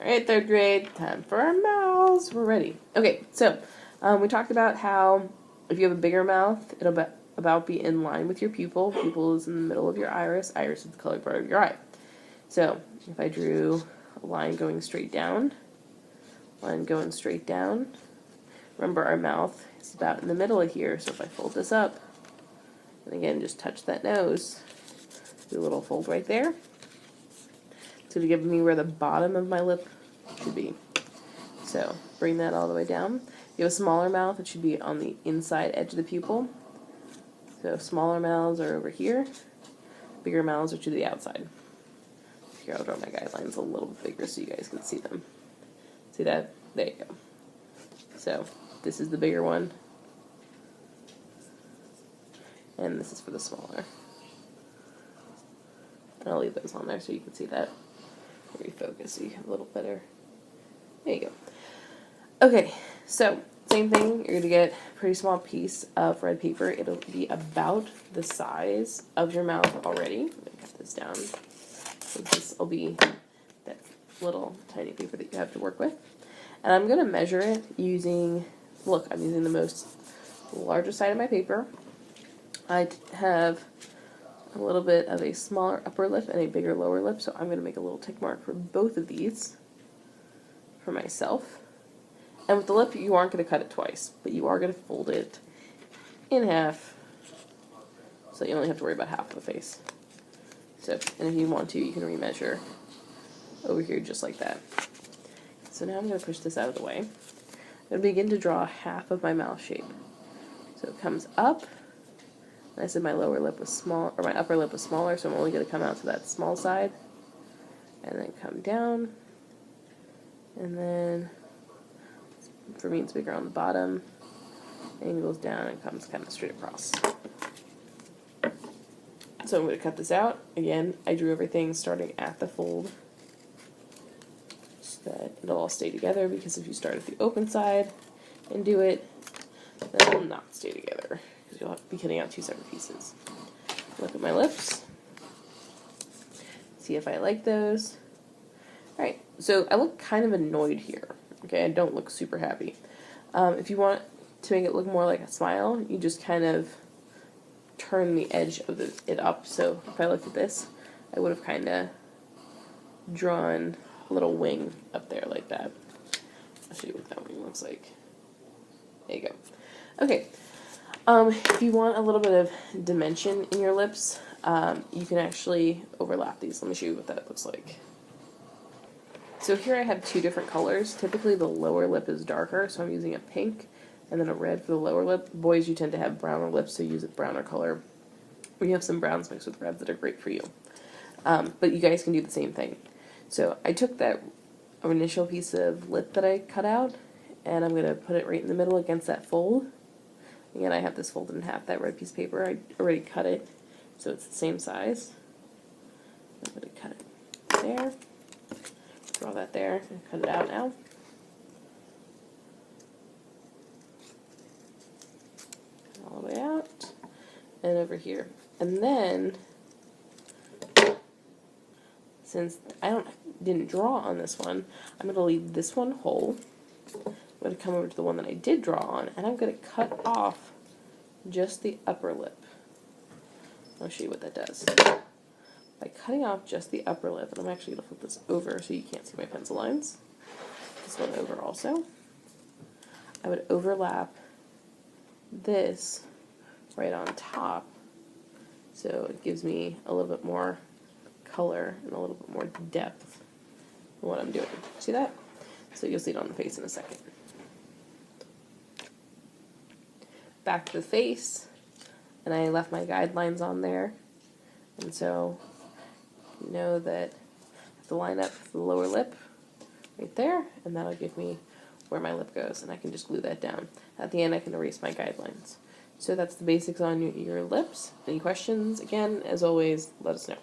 Alright, third grade, time for our mouths. We're ready. Okay, so we talked about how if you have a bigger mouth, it'll about be in line with your pupil. Pupil is in the middle of your iris. Iris is the colored part of your eye. So if I drew a line going straight down, remember our mouth is about in the middle of here, so if I fold this up, and again just touch that nose, do a little fold right there. It's going to give me where the bottom of my lip should be. So bring that all the way down. If you have a smaller mouth, it should be on the inside edge of the pupil. So smaller mouths are over here. Bigger mouths are to the outside. Here, I'll draw my guidelines a little bit bigger so you guys can see them. See that? There you go. So this is the bigger one. And this is for the smaller. And I'll leave those on there so you can see that. Refocus so you have a little better. There you go. Okay, so same thing. You're going to get a pretty small piece of red paper. It'll be about the size of your mouth already. I'm going to cut this down. So this will be that little tiny paper that you have to work with. And I'm going to measure it using, look, I'm using the largest side of my paper. I have a little bit of a smaller upper lip and a bigger lower lip, so I'm going to make a little tick mark for both of these for myself. And with the lip, you aren't going to cut it twice, but you are going to fold it in half so you only have to worry about half of the face. So, and if you want to, you can remeasure over here just like that. So now I'm going to push this out of the way. I'm going to begin to draw half of my mouth shape. So it comes up. I said my lower lip was small, or my upper lip was smaller, so I'm only going to come out to that small side, and then come down, and then, for me it's bigger on the bottom, angles down, and comes kind of straight across. So I'm going to cut this out. Again, I drew everything starting at the fold, so that it'll all stay together, because if you start at the open side and do it, then it will not stay together. You'll have to be cutting out two separate pieces. Look at my lips. See if I like those. Alright, so I look kind of annoyed here. Okay, I don't look super happy. If you want to make it look more like a smile, you just kind of turn the edge of it up. So if I looked at this, I would have kind of drawn a little wing up there like that. I'll show you what that wing looks like. There you go. Okay. If you want a little bit of dimension in your lips, you can actually overlap these. Let me show you what that looks like. So here I have two different colors. Typically the lower lip is darker, so I'm using a pink and then a red for the lower lip. Boys, you tend to have browner lips, so use a browner color. We have some browns mixed with reds that are great for you. But you guys can do the same thing. So I took that initial piece of lip that I cut out, and I'm going to put it right in the middle against that fold. Again, I have this folded in half, that red piece of paper. I already cut it, so it's the same size. I'm going to cut it there, draw that there, and cut it out now. All the way out, and over here. And then, since I didn't draw on this one, I'm going to leave this one whole. I'm going to come over to the one that I did draw on, and I'm going to cut off just the upper lip. I'll show you what that does. By cutting off just the upper lip, and I'm actually going to flip this over so you can't see my pencil lines. This one over also. I would overlap this right on top, so it gives me a little bit more color and a little bit more depth in what I'm doing. See that? So you'll see it on the face in a second. Back to the face, and I left my guidelines on there, and so you know that I have to line up the lower lip right there, and that'll give me where my lip goes, and I can just glue that down. At the end I can erase my guidelines. So that's the basics on your lips. Any questions? Again, as always, let us know.